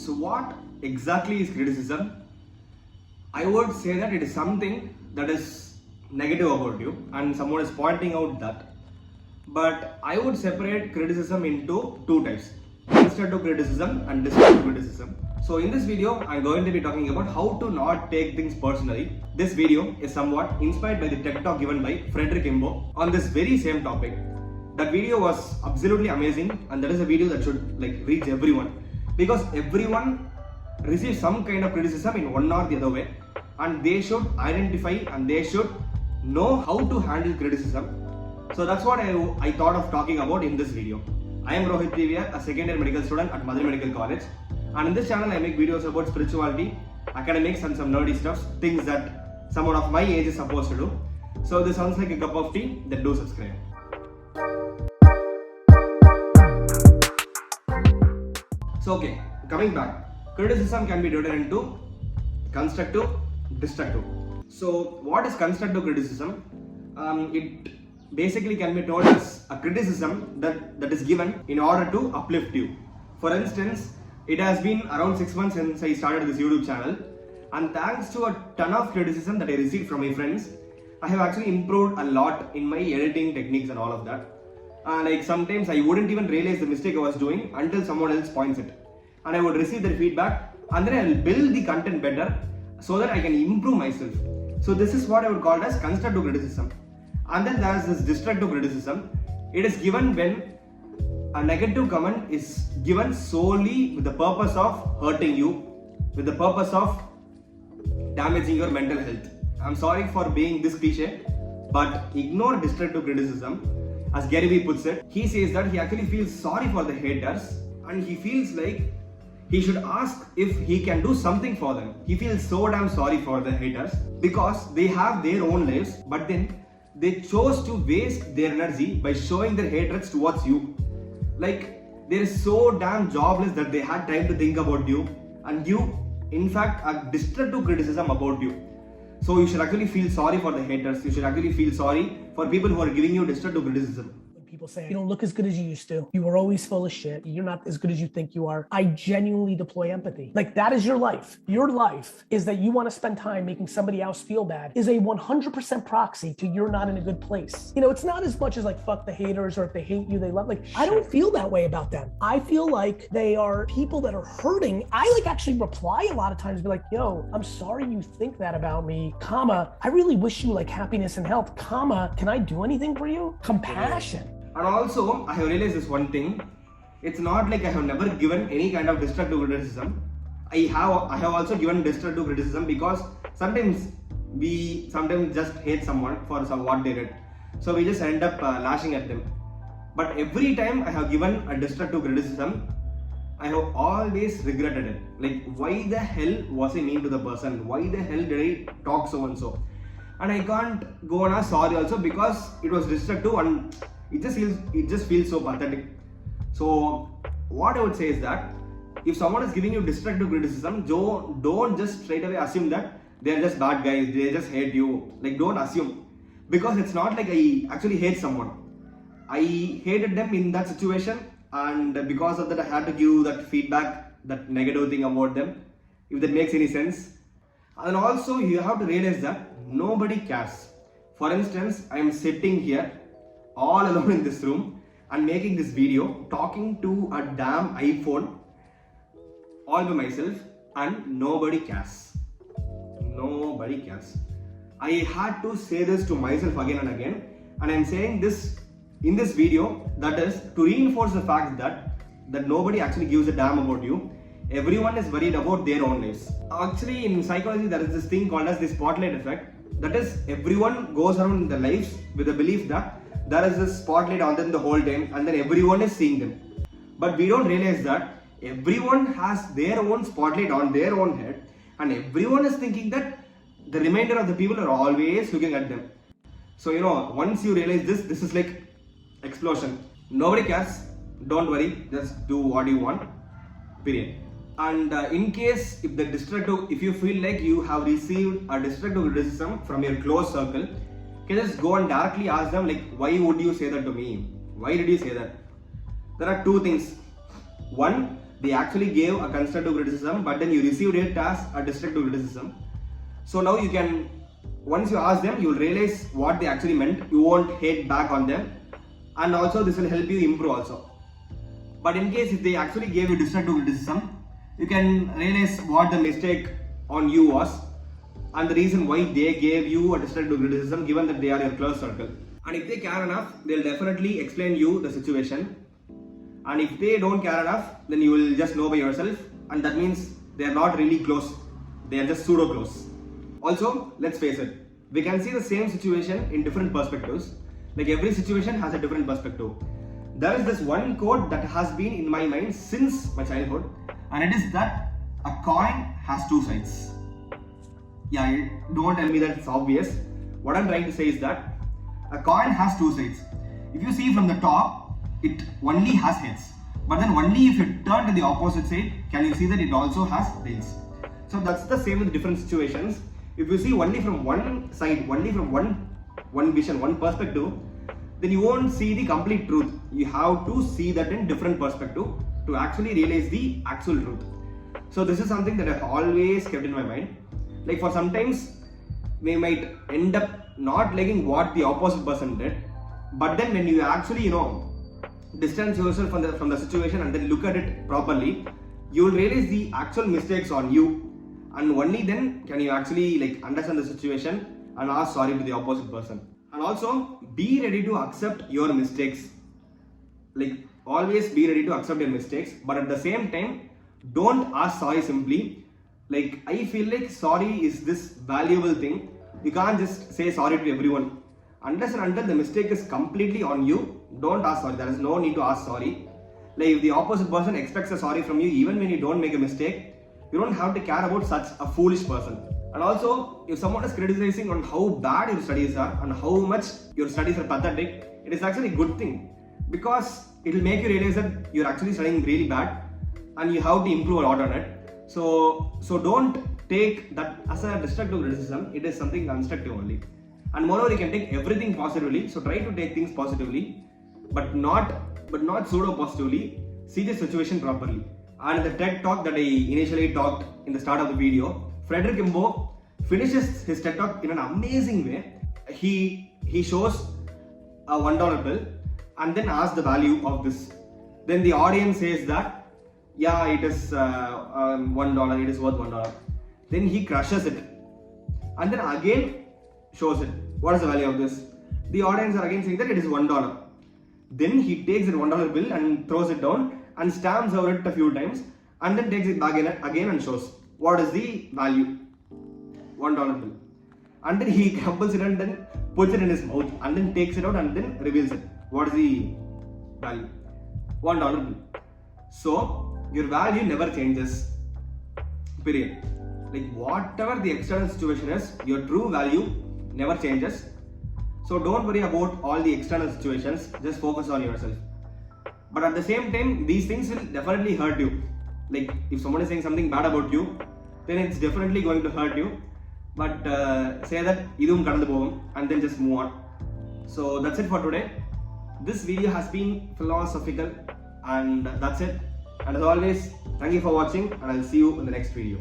So what exactly is criticism? I would say that it is something that is negative about you and someone is pointing out that. But I would separate criticism into two types: constructive criticism and destructive criticism. So in this video, I'm going to be talking about how to not take things personally. This video is somewhat inspired by the TED Talk given by Frederick Imbo on this very same topic. That video was absolutely amazing, and that is a video that should reach everyone, because everyone receives some kind of criticism in one or the other way, and they should identify and they should know how to handle criticism. So that's what I thought of talking about in this video. I am Rohit Divya, a second year medical student at Madurai Medical College, and in this channel I make videos about spirituality, academics and some nerdy stuff, things that someone of my age is supposed to do. So this sounds like a cup of tea, then do subscribe. So okay, coming back, criticism can be divided into constructive, destructive. So what is constructive criticism? It basically can be told as a criticism that is given in order to uplift you. For instance, it has been around 6 months since I started this YouTube channel, and thanks to a ton of criticism that I received from my friends, I have actually improved a lot in my editing techniques and all of that. Sometimes I wouldn't even realize the mistake I was doing until someone else points it, and I would receive their feedback, and then I will build the content better so that I can improve myself. So this is what I would call as constructive criticism. And then there is this destructive criticism. It is given when a negative comment is given solely with the purpose of hurting you, with the purpose of damaging your mental health. I'm sorry for being this cliche, but ignore destructive criticism. As Gary Vee puts it, he says that he actually feels sorry for the haters, and he feels like he should ask if he can do something for them. He feels so damn sorry for the haters because they have their own lives, but then they chose to waste their energy by showing their hatreds towards you. They're so damn jobless that they had time to think about you, and you, in fact, are destructive criticism about you. So you should actually feel sorry for the haters. You should actually feel sorry for people who are giving you destructive criticism. People say, you don't look as good as you used to. You were always full of shit. You're not as good as you think you are. I genuinely deploy empathy. That is your life. Your life is that you want to spend time making somebody else feel bad is a 100% proxy to you're not in a good place. It's not as much as fuck the haters, or if they hate you, they love. I don't feel that way about them. I feel like they are people that are hurting. I actually reply a lot of times, be like, yo, I'm sorry you think that about me, comma, I really wish you happiness and health, comma, can I do anything for you? Compassion. And also, I have realized this one thing. It's not like I have never given any kind of destructive criticism. I have also given destructive criticism because sometimes we just hate someone for what they did. So we just end up lashing at them. But every time I have given a destructive criticism, I have always regretted it. Why the hell was I mean to the person? Why the hell did I talk so and so? And I can't go and ask sorry also because it was destructive and it just feels so pathetic. So what I would say is that if someone is giving you destructive criticism, don't just straight away assume that they're just bad guys, they just hate you. Don't assume, because it's not like I actually hate someone. I hated them in that situation, and because of that I had to give that feedback, that negative thing about them, if that makes any sense. And also you have to realize that nobody cares. For instance, I am sitting here all alone in this room and making this video, talking to a damn iPhone all by myself, and nobody cares. Nobody cares. I had to say this to myself again and again, and I'm saying this in this video, that is to reinforce the fact that nobody actually gives a damn about you. Everyone is worried about their own lives. Actually, in psychology, there is this thing called as the spotlight effect. That is, everyone goes around in their lives with the belief that there is a spotlight on them the whole time, and then everyone is seeing them. But we don't realize that everyone has their own spotlight on their own head, and everyone is thinking that the remainder of the people are always looking at them. So once you realize this is like explosion. Nobody cares. Don't worry. Just do what you want. Period. And in case if you feel like you have received a destructive criticism from your close circle, you can just go and directly ask them, why would you say that to me? Why did you say that? There are two things. One, they actually gave a constructive criticism, but then you received it as a destructive criticism. So now you can, once you ask them, you will realize what they actually meant. You won't hate back on them, and also this will help you improve also. But in case if they actually gave you destructive criticism, you can realize what the mistake on you was and the reason why they gave you a destructive criticism, given that they are your close circle. And if they care enough, they'll definitely explain you the situation. And if they don't care enough, then you will just know by yourself, and that means they are not really close. They are just pseudo close. Also, let's face it, we can see the same situation in different perspectives. Like every situation has a different perspective. There is this one quote that has been in my mind since my childhood, and it is that a coin has two sides. Yeah, don't tell me that it's obvious. What I'm trying to say is that a coin has two sides. If you see from the top, it only has heads. But then only if you turn to the opposite side, can you see that it also has tails. So that's the same with different situations. If you see only from one side, only from one vision, one perspective, then you won't see the complete truth. You have to see that in different perspective to actually realize the actual truth. So this is something that I've always kept in my mind. Like for sometimes we might end up not liking what the opposite person did, but then when you actually distance yourself from the situation and then look at it properly, you will realize the actual mistakes on you, and only then can you actually understand the situation and ask sorry to the opposite person. And also be ready to accept your mistakes. Always be ready to accept your mistakes, but at the same time don't ask sorry simply. I feel like sorry is this valuable thing. You can't just say sorry to everyone. Unless and until the mistake is completely on you, don't ask sorry. There is no need to ask sorry. If the opposite person expects a sorry from you, even when you don't make a mistake, you don't have to care about such a foolish person. And also, if someone is criticizing on how bad your studies are and how much your studies are pathetic, it is actually a good thing, because it will make you realize that you're actually studying really bad and you have to improve a lot on it. So don't take that as a destructive criticism. It is something constructive only. And moreover, you can take everything positively. So try to take things positively, but not pseudo positively. See the situation properly. And the TED talk that I initially talked in the start of the video, Frederick Imbo finishes his TED talk in an amazing way. He shows a $1 bill and then asks the value of this. Then the audience says that yeah, it is $1, it is worth $1. Then he crushes it and then again shows it. What is the value of this? The audience are again saying that it is $1. Then he takes that $1 bill and throws it down and stamps over it a few times and then takes it back again and shows what is the value. $1 bill. And then he crumbles it and then puts it in his mouth and then takes it out and then reveals it. What is the value? $1 bill. So your value never changes. Period. Whatever the external situation is, your true value never changes. So don't worry about all the external situations, just focus on yourself. But at the same time, these things will definitely hurt you. If someone is saying something bad about you, then it's definitely going to hurt you. But say that idum kadandu pogum and then just move on. So that's it for today. This video has been philosophical and that's it. And as always, thank you for watching and I'll see you in the next video.